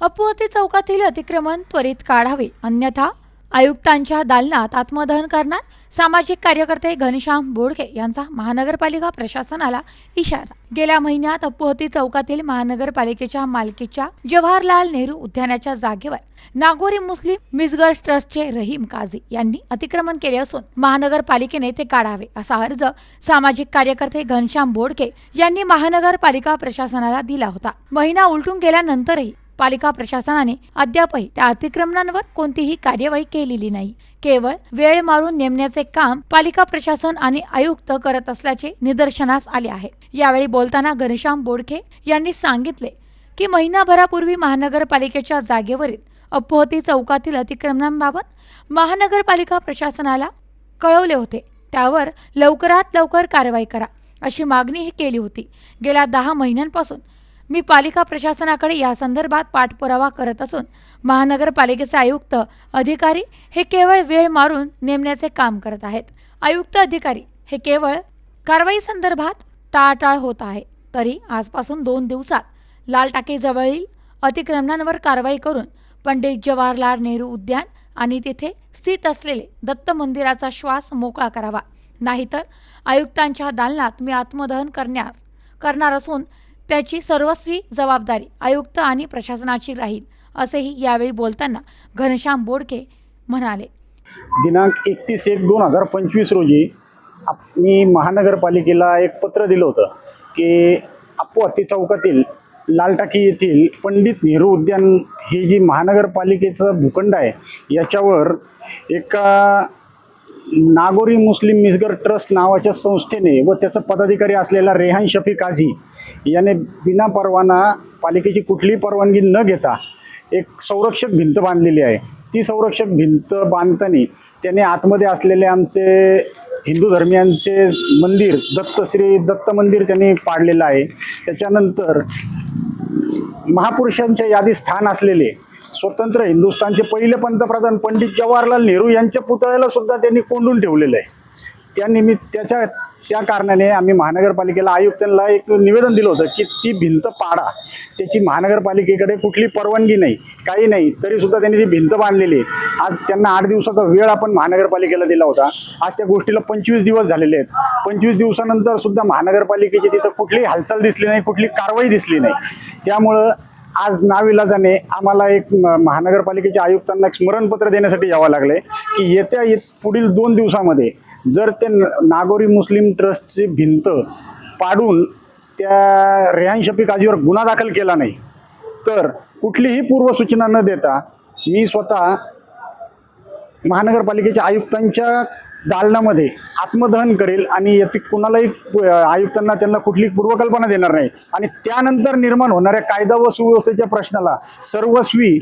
अपवती चौकातील अतिक्रमण त्वरित काढावे, अन्यथा आयुक्तांच्या दालनात आत्मदहन करणार. सामाजिक कार्यकर्ते घनश्याम बोडके यांचा महानगरपालिका प्रशासनाला इशारा. गेल्या महिन्यात अपवती चौकातील महानगरपालिकेच्या मालकीच्या जवाहरलाल नेहरू उद्यानाच्या जागेवर नागोरी मुस्लिम मिसगर ट्रस्टचे रहीम काझी यांनी अतिक्रमण केले असून महानगरपालिकेने ते काढावे असा अर्ज सामाजिक कार्यकर्ते घनश्याम बोडके यांनी महानगरपालिका प्रशासनाला दिला होता. महिना उलटून गेल्यानंतरही पालिका प्रशासनाने अद्यापही त्या अतिक्रमणांवर कोणतीही कार्यवाही केलेली नाही. केवळ वेळ मारून नेमण्याचे काम पालिका प्रशासन आणि आयुक्त करत असल्याचे निदर्शनास आले आहे. यावेळी बोलताना घनश्याम बोडके यांनी सांगितले की महिनाभरापूर्वी महानगरपालिकेच्या जागेवरील अपवती चौकातील अतिक्रमणांबाबत महानगरपालिका प्रशासनाला कळवले होते. त्यावर लवकरात लवकर कारवाई करा अशी मागणी केली होती. गेल्या 10 महिन्यांपासून मी पालिका प्रशासनाकडे या संदर्भात पाठपुरावा करत असून महानगरपालिकेचे आयुक्त अधिकारी हे केवळ वेळ मारून नेमण्याचे काम करत आहेत. आयुक्त अधिकारी हे केवळ कारवाई संदर्भात टाळाटाळ होत आहे. तरी आजपासून 2 दिवसात लाल टाकीजवळील अतिक्रमणांवर कारवाई करून पंडित जवाहरलाल नेहरू उद्यान आणि तिथे स्थित असलेले दत्त मंदिराचा श्वास मोकळा करावा. नाहीतर आयुक्तांच्या दालनात मी आत्मदहन करणार असून त्याची सर्वस्वी जबाबदारी आयुक्त आणि प्रशासनाची राहील, असेही यावेळी बोलताना घनश्याम बोडके म्हणाले. दिनांक 31/1/2025 रोजी मी महानगरपालिकेला एक पत्र दिलं होतं की अपवती चौकातील लालटाकी येथील पंडित नेहरू उद्यान हे जी महानगरपालिकेचं भूखंड आहे याच्यावर एका नागोरी मुस्लिम मिसगर ट्रस्ट नावाच्या संस्थेने व त्याचा पदाधिकारी असलेला रेहान शफी काझी याने बिना परवाना पालिकेची कुठलीही परवानगी न घेता एक संरक्षक भिंत बांधलेली आहे. ती संरक्षक भिंत बांधताना त्याने आतमध्ये असलेले आमचे हिंदू धर्मियांचे मंदिर श्री दत्त मंदिर त्यांनी पाडलेलं आहे. त्याच्यानंतर महापुरुषांच्या यादीत स्थान असलेले स्वतंत्र हिंदुस्थानचे पहिले पंतप्रधान पंडित जवाहरलाल नेहरू यांच्या पुतळ्याला सुद्धा त्यांनी कोंडून ठेवलेलं आहे. त्या कारणाने आम्ही महानगरपालिकेला आयुक्तांना एक निवेदन दिलं होतं की ती भिंत पाडा. त्याची महानगरपालिकेकडे कुठली परवानगी नाही, काही नाही, तरीसुद्धा त्यांनी ती भिंत बांधलेली आहे. आज त्यांना 8 दिवसाचा वेळ आपण महानगरपालिकेला दिला होता. आज त्या गोष्टीला 25 दिवस झालेले आहेत. 25 दिवसानंतर सुद्धा महानगरपालिकेची तिथं कुठलीही हालचाल दिसली नाही, कुठली कारवाई दिसली नाही. त्यामुळं आज नाविलाजाने आम्हाला एक महानगरपालिकेच्या आयुक्तांना एक स्मरणपत्र देण्यासाठी यावं लागले की पुढील 2 दिवसामध्ये जर ते नागोरी मुस्लिम ट्रस्टची भिंत पाडून त्या रेहान शफी काझीवर गुन्हा दाखल केला नाही तर कुठलीही पूर्वसूचना न देता मी स्वतः महानगरपालिकेच्या आयुक्तांच्या दालनामध्ये आत्मदहन करेल आणि याची कुणालाही आयुक्तांना त्यांना कुठली पूर्वकल्पना देणार नाही. आणि त्यानंतर निर्माण होणाऱ्या कायदा व सुव्यवस्थेच्या प्रश्नाला सर्वस्वी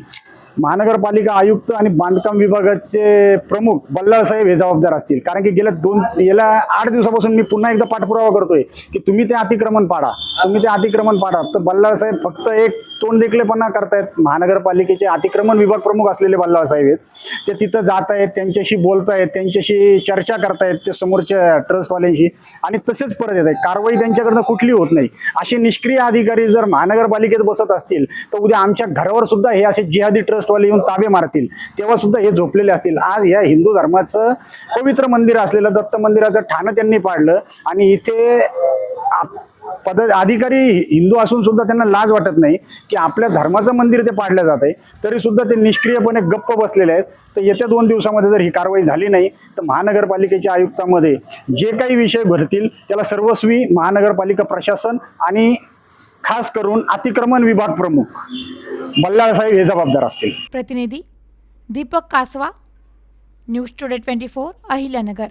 महानगरपालिका आयुक्त आणि बांधकाम विभागाचे प्रमुख बल्लाळसाहेब हे जबाबदार असतील. कारण की गेल्या 8 दिवसापासून मी पुन्हा एकदा पाठपुरावा करतोय की तुम्ही ते अतिक्रमण पाडा. तर बल्लाळसाहेब फक्त एक तोंडदेखलेपणा करतायत. महानगरपालिकेचे अतिक्रमण विभाग प्रमुख असलेले बल्लाळसाहेब आहेत, ते तिथं जात आहेत, त्यांच्याशी बोलतायत, त्यांच्याशी चर्चा करतायत ते समोरच्या ट्रस्टवाल्यांशी आणि तसेच परत येत आहेत. कारवाई त्यांच्याकडनं कुठली होत नाही. असे निष्क्रिय अधिकारी जर महानगरपालिकेत बसत असतील तर उद्या आमच्या घरावर सुद्धा हे असे जिहादी ट्रस्टवाले येऊन ताबे मारतील, तेव्हा सुद्धा हे झोपलेले असतील. आज या हिंदू धर्माचं पवित्र मंदिर असलेलं दत्त मंदिराचं ठाणं त्यांनी पाडलं आणि इथे अधिकारी हिंदू असून सुद्धा त्यांना लाज वाटत नाही की आपल्या धर्माचं मंदिर ते पाडलं जात आहे, तरी सुद्धा ते निष्क्रियपणे गप्प बसलेले आहेत. तर येत्या 2 दिवसामध्ये जर ही कारवाई झाली नाही तर महानगरपालिकेच्या आयुक्तामध्ये जे काही विषय भरतील त्याला सर्वस्वी महानगरपालिका प्रशासन आणि खास करून अतिक्रमण विभाग प्रमुख बल्लाळसाहेब हे जबाबदार असतील. प्रतिनिधी दीपक कासवा, न्यूज टुडे 24, अहिल्यानगर.